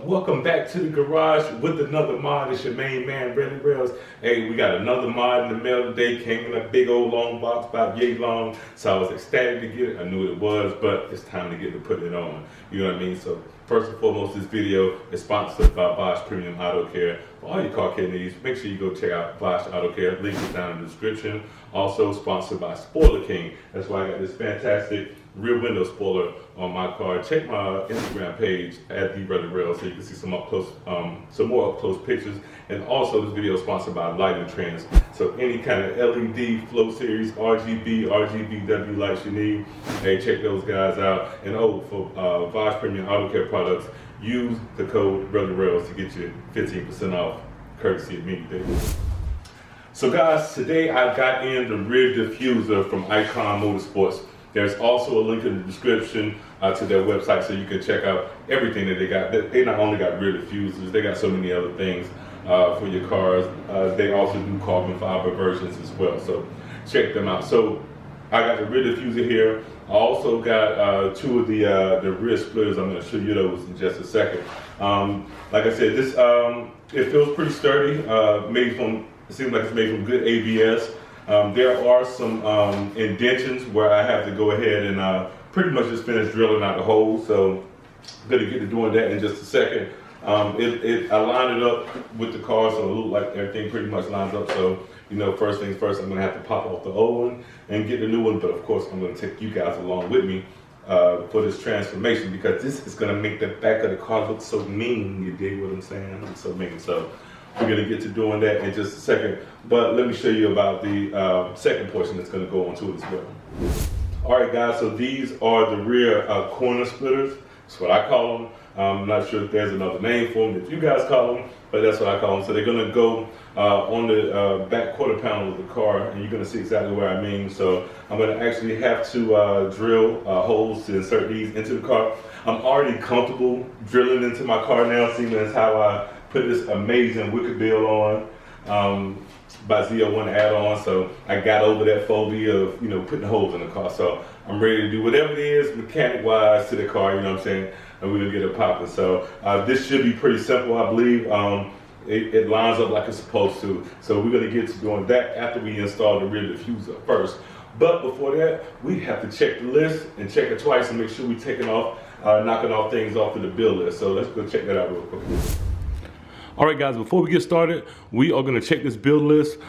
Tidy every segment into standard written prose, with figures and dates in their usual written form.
Welcome back to the garage with another mod. It's your main man, Brandon Rails. Hey, we got another mod in the mail today. Came in a big old long box, about yay long. So I was ecstatic to get it. I knew it was, but it's time to get to putting it on. You know what I mean? So first and foremost, this video is sponsored by Bosch Premium Auto Care. For all your car care needs, make sure you go check out Bosch Auto Care. Link is down in the description. Also sponsored by Spoiler King. That's why I got this fantastic rear window spoiler on my car. Check my Instagram page at @TheBrotherRail so you can see some up close, some more up close pictures. And also, this video is sponsored by Lighting Trends. So any kind of LED, flow series, RGB, RGBW lights you need, hey, check those guys out. And for Bosch Premium Auto Care products, use the code BrotherRails to get you 15% off, courtesy of me, baby. So guys, today I got in the rear diffuser from Icon Motorsports. There's also a link in the description to their website so you can check out everything that they got. They not only got rear diffusers, they got so many other things for your cars. They also do carbon fiber versions as well, so check them out. So I got the rear diffuser here. I also got two of the rear splitters. I'm going to show you those in just a second. Like I said, this it feels pretty sturdy. It seems like it's made from good ABS. There are some indentions where I have to go ahead and pretty much just finish drilling out the holes. So I'm gonna get to doing that in just a second. I lined it up with the car, so it looked like everything pretty much lines up. So, you know, first things first, I'm gonna have to pop off the old one and get the new one. But of course, I'm gonna take you guys along with me for this transformation, because this is gonna make the back of the car look so mean. You dig what I'm saying? It's so mean. So we're gonna get to doing that in just a second. But let me show you about the second portion that's gonna go onto it as well. All right, guys, so these are the rear corner splitters. That's what I call them. I'm not sure if there's another name for them that you guys call them, but that's what I call them. So they're gonna go on the back quarter panel of the car, and you're gonna see exactly what I mean. So I'm gonna actually have to drill holes to insert these into the car. I'm already comfortable drilling into my car now, seeing as how I put this amazing wicker bill on by Z01 add-on. So I got over that phobia of, you know, putting holes in the car. So I'm ready to do whatever it is mechanic-wise to the car, you know what I'm saying? And we're gonna get it popping. So this should be pretty simple, I believe. It lines up like it's supposed to. So we're gonna get to doing that after we install the rear diffuser first. But before that, we have to check the list and check it twice and make sure we're taking off, knocking off things off of the bill list. So let's go check that out real quick. All right, guys, before we get started, we are gonna check this build list.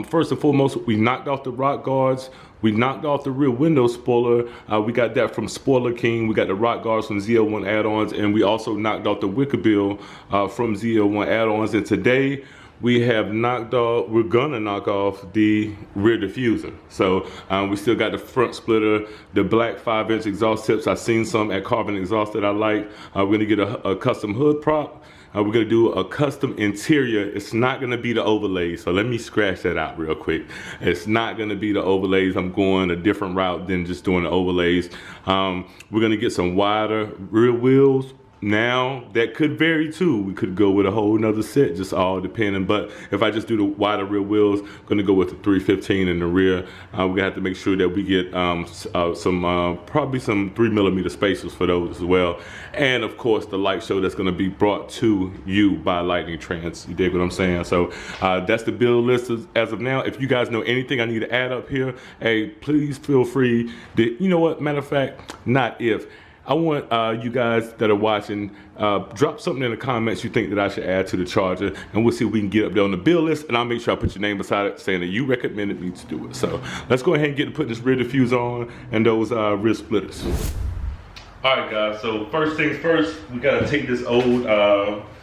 First and foremost, we knocked off the rock guards. We knocked off the rear window spoiler. We got that from Spoiler King. We got the rock guards from Z01 add-ons, and we also knocked off the wicker bill from Z01 add-ons. And today, we're gonna knock off the rear diffuser. So we still got the front splitter, the black 5-inch exhaust tips. I've seen some at Carbon Exhaust that I like. We're gonna get a custom hood prop. We're gonna do a custom interior. It's not gonna be the overlays, so let me scratch that out real quick. It's not gonna be the overlays. I'm going a different route than just doing the overlays. We're gonna get some wider rear wheels. Now, that could vary too. We could go with a whole nother set, just all depending. But if I just do the wider rear wheels, I'm gonna go with the 315 in the rear. We're gonna have to make sure that we get probably some 3mm spacers for those as well. And of course, the light show that's gonna be brought to you by Lighting Trends. You dig what I'm saying? So that's the build list as of now. If you guys know anything I need to add up here, hey, please feel free. You know what, matter of fact, not if. I want you guys that are watching, drop something in the comments you think that I should add to the Charger, and we'll see if we can get up there on the build list, and I'll make sure I put your name beside it saying that you recommended me to do it. So let's go ahead and get to put this rear diffuser on and those rear splitters. All right, guys, so first things first, we gotta take this old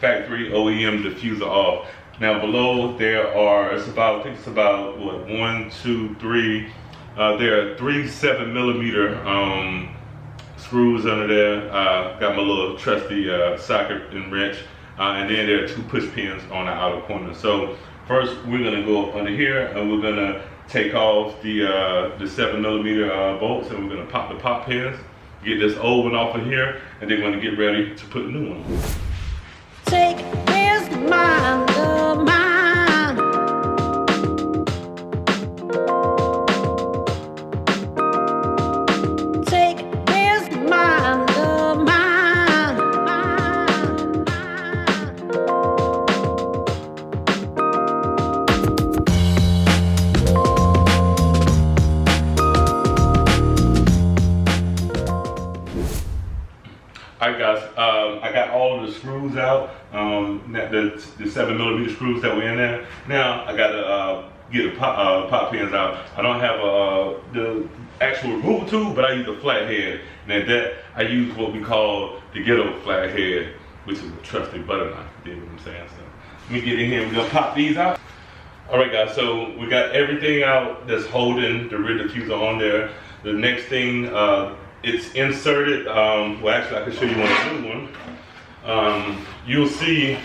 factory OEM diffuser off. Now below there are, I think it's about what, 1, 2, 3, there are 3 7mm screws under there. Got my little trusty socket and wrench, and then there are 2 push pins on the outer corner. So first we're gonna go up under here and we're gonna take off the 7mm bolts, and we're gonna pop the pop pins, get this old one off of here, and then we're gonna get ready to put the new one on. Take his mind of mine. Take his mind of mine. Alright guys, I got all of the screws out, the 7mm screws that were in there. Now I gotta get the pop pins out. I don't have the actual removal tool, but I use a flathead. And at that, I use what we call the ghetto flathead, which is a trusted butter knife, you know what I'm saying? So let me get in here and we're gonna pop these out. Alright guys, so we got everything out that's holding the rear diffuser on there. The next thing, it's inserted, well actually I can show you on a new one. You'll see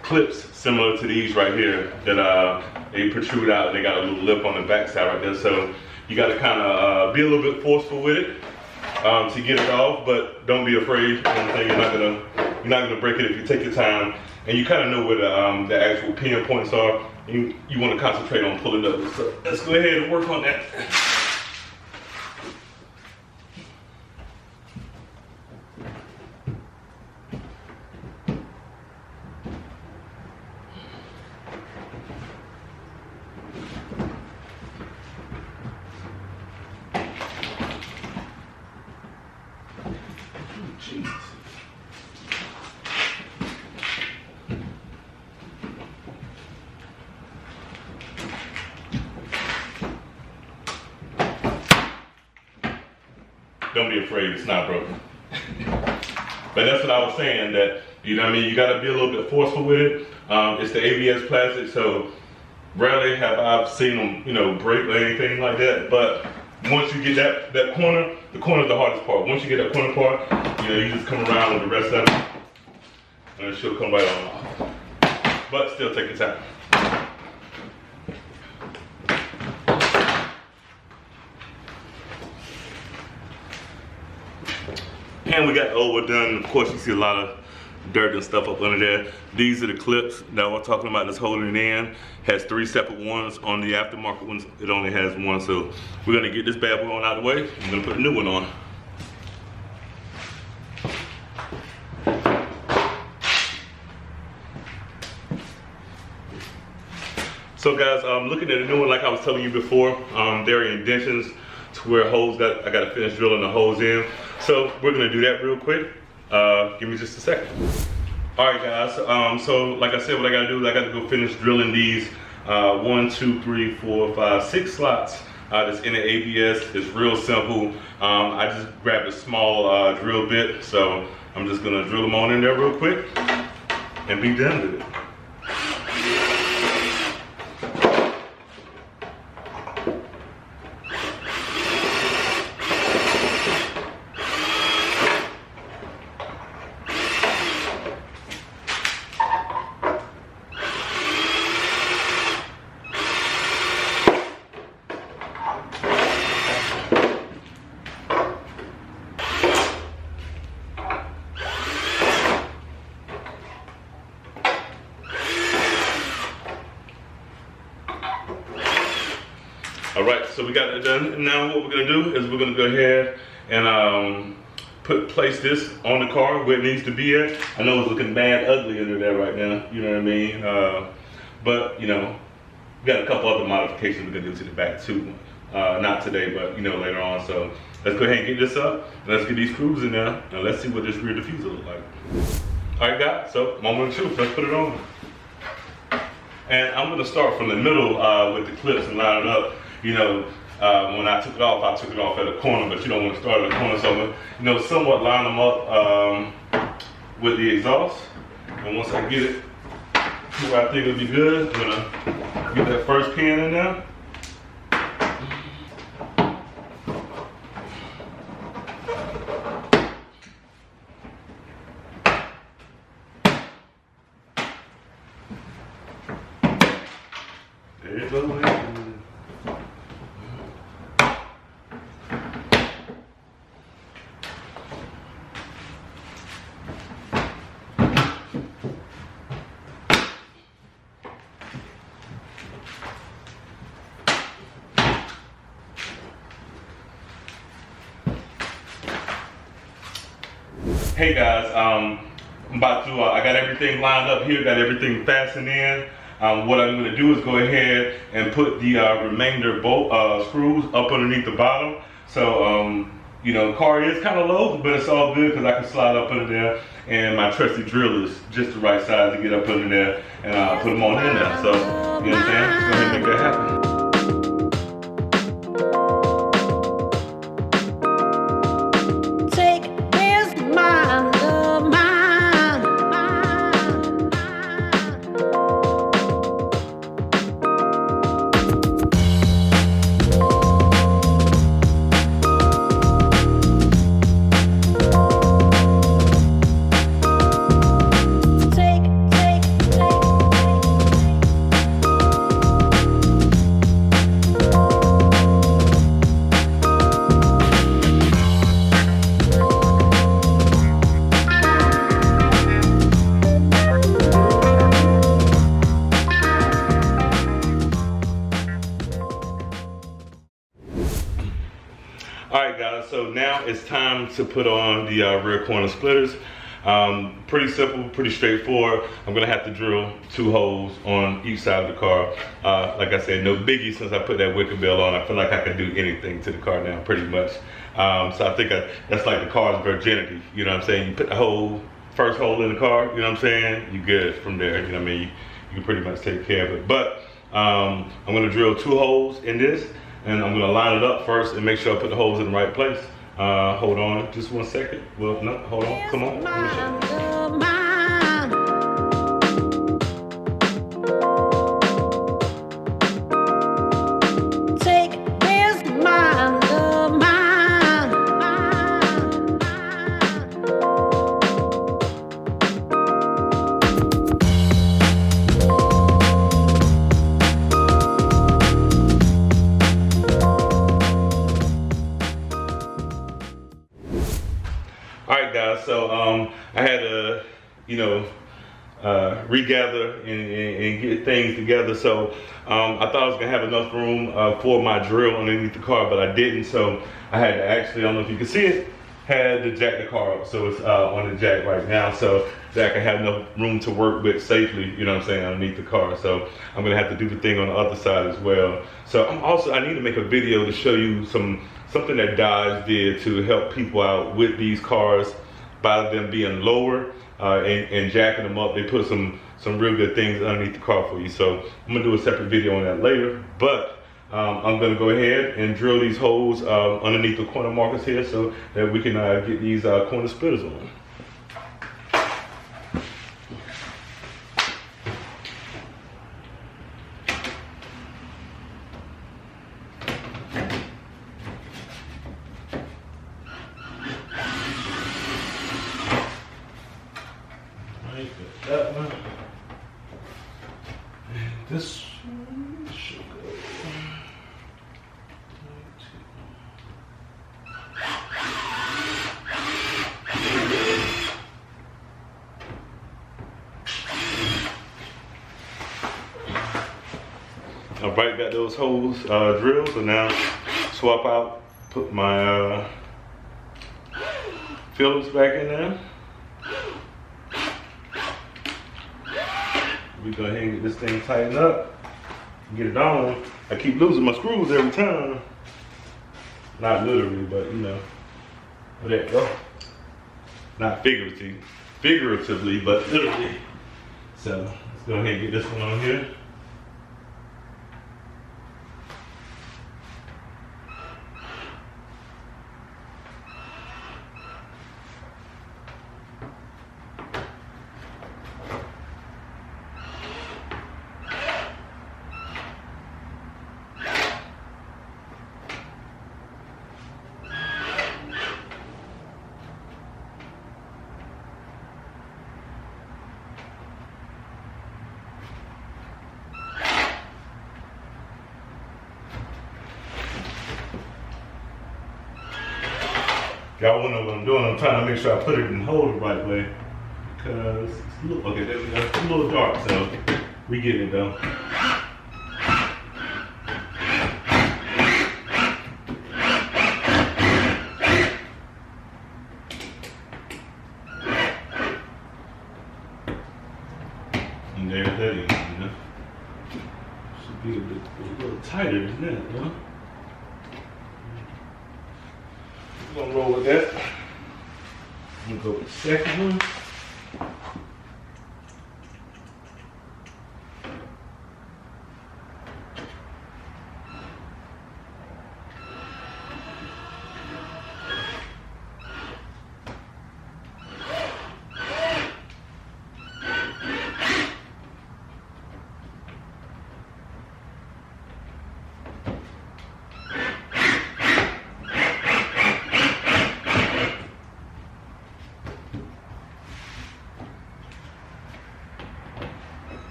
clips similar to these right here that they protrude out and they got a little lip on the back side right there. So you gotta kind of be a little bit forceful with it to get it off, but don't be afraid. You know what I'm saying? You're not gonna break it if you take your time. And you kind of know where the actual pin points are. You wanna concentrate on pulling up. So let's go ahead and work on that. Don't be afraid, it's not broken. But that's what I was saying, that, you know what I mean, you gotta be a little bit forceful with it. It's the ABS plastic, so rarely have I seen them, you know, break or anything like that. But once you get that corner, the corner is the hardest part. Once you get that corner part, you know, you just come around with the rest of it, and it should come right on off. But still take your time. And we got overdone. Of course, you see a lot of dirt and stuff up under there. These are the clips that we're talking about that's holding it in. Has 3 separate ones. On the aftermarket ones, it only has 1. So we're gonna get this bad boy on out of the way. I'm gonna put a new one on. So guys, looking at the new one, like I was telling you before, there are indentions to where holes I gotta finish drilling the holes in. So we're gonna do that real quick. Give me just a second. All right guys, so like I said, what I gotta do is I gotta go finish drilling these 1, 2, 3, 4, 5, 6 slots that's in the ABS. It's real simple. I just grabbed a small drill bit, so I'm just gonna drill them on in there real quick and be done with it. All right, so we got that done. And now what we're gonna do is we're gonna go ahead and place this on the car where it needs to be at. I know it's looking bad ugly under there right now, you know what I mean? But you know, we got a couple other modifications we're gonna do to the back too. Not today, but you know, later on. So let's go ahead and get this up and let's get these screws in there and let's see what this rear diffuser looks like. All right guys, so moment of truth, let's put it on. And I'm gonna start from the middle with the clips and line it up. You know, when I took it off at a corner, but you don't want to start at a corner, so you know, somewhat line them up with the exhaust. And once I get it to where I think it'll be good, I'm gonna get that first pin in there. There you go. Hey guys, I'm about to, I got everything lined up here, got everything fastened in. What I'm going to do is go ahead and put the remainder bolt screws up underneath the bottom. So you know, the car is kind of low, but it's all good because I can slide up under there, and my trusty drill is just the right size to get up under there, and I'll put them on in there. So, you know what I'm saying? Let's go ahead and make that happen. Take this mind of mine. Alright guys, so now it's time to put on the rear corner splitters. Pretty simple, pretty straightforward. I'm gonna have to drill 2 holes on each side of the car. Like I said, no biggie since I put that wicker bill on. I feel like I can do anything to the car now, pretty much. So I think that's like the car's virginity, you know what I'm saying? You put the first hole in the car, you know what I'm saying? You good from there, you know what I mean? You can pretty much take care of it. But I'm gonna drill 2 holes in this, and I'm gonna line it up first and make sure I put the holes in the right place. Hold on just 1 second. Well, no, hold on, come on. Let me show you. Alright guys, so I had to, you know, regather and get things together. So I thought I was gonna have enough room for my drill underneath the car, but I didn't. So I had to actually, I don't know if you can see it, had to jack the car up. So it's on the jack right now, so that I can have enough room to work with safely, you know what I'm saying, underneath the car. So I'm gonna have to do the thing on the other side as well. So I need to make a video to show you something that Dodge did to help people out with these cars by them being lower and jacking them up. They put some real good things underneath the car for you. So I'm gonna do a separate video on that later, but I'm gonna go ahead and drill these holes underneath the corner markers here so that we can get these corner splitters on. That one. And this one should go. Alright, got those holes drilled, so now swap out, put my Phillips back in there. We go ahead and get this thing tightened up, get it on. I keep losing my screws every time. Not literally, but you know. There you go. Not figuratively, but literally. So let's go ahead and get this one on here. Y'all wonder what I'm doing. I'm trying to make sure I put it and hold it the right way. Because it's a little, okay, there we go. It's a little dark, so we get it though. And there that is, you know. Should be a little tighter than that, huh? We're gonna roll with that. I'm gonna go with the second one.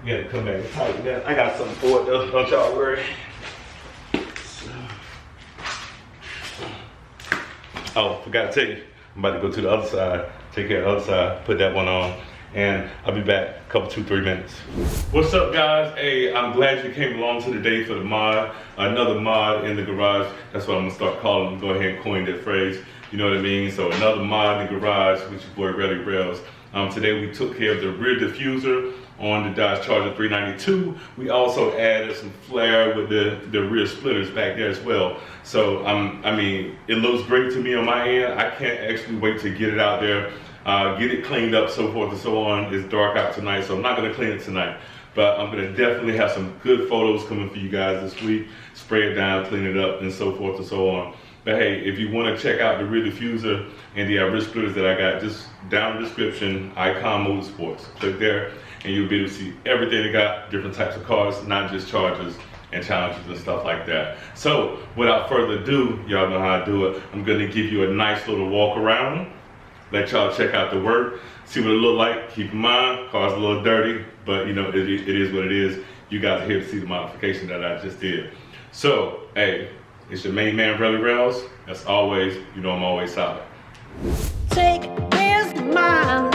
You gotta come back and tighten that. I got something for it though, don't y'all worry. Oh, forgot to tell you, I'm about to go to the other side, take care of the other side, put that one on, and I'll be back a couple, 2-3 minutes. What's up, guys? Hey, I'm glad you came along today for the mod, another mod in the garage. That's what I'm gonna start calling them. Go ahead and coin that phrase. You know what I mean? So another mod in the garage with your boy Relly Rails. Today we took care of the rear diffuser on the Dodge Charger 392. We also added some flare with the rear splitters back there as well. So I mean, it looks great to me on my end. I can't actually wait to get it out there, get it cleaned up, so forth and so on. It's dark out tonight, so I'm not gonna clean it tonight. But I'm gonna definitely have some good photos coming for you guys this week. Spray it down, clean it up, and so forth and so on. But hey, if you want to check out the rear diffuser and the rear splitters that I got, just down in the description, Icon Motorsports. Click there, and you'll be able to see everything they got, different types of cars, not just Chargers and Challengers and stuff like that. So, without further ado, y'all know how I do it. I'm gonna give you a nice little walk around, let y'all check out the work, see what it look like. Keep in mind, car's a little dirty, but you know, it is what it is. You guys are here to see the modification that I just did. So, hey, it's your main man, Relly Rails. As always, you know I'm always solid. Take this mind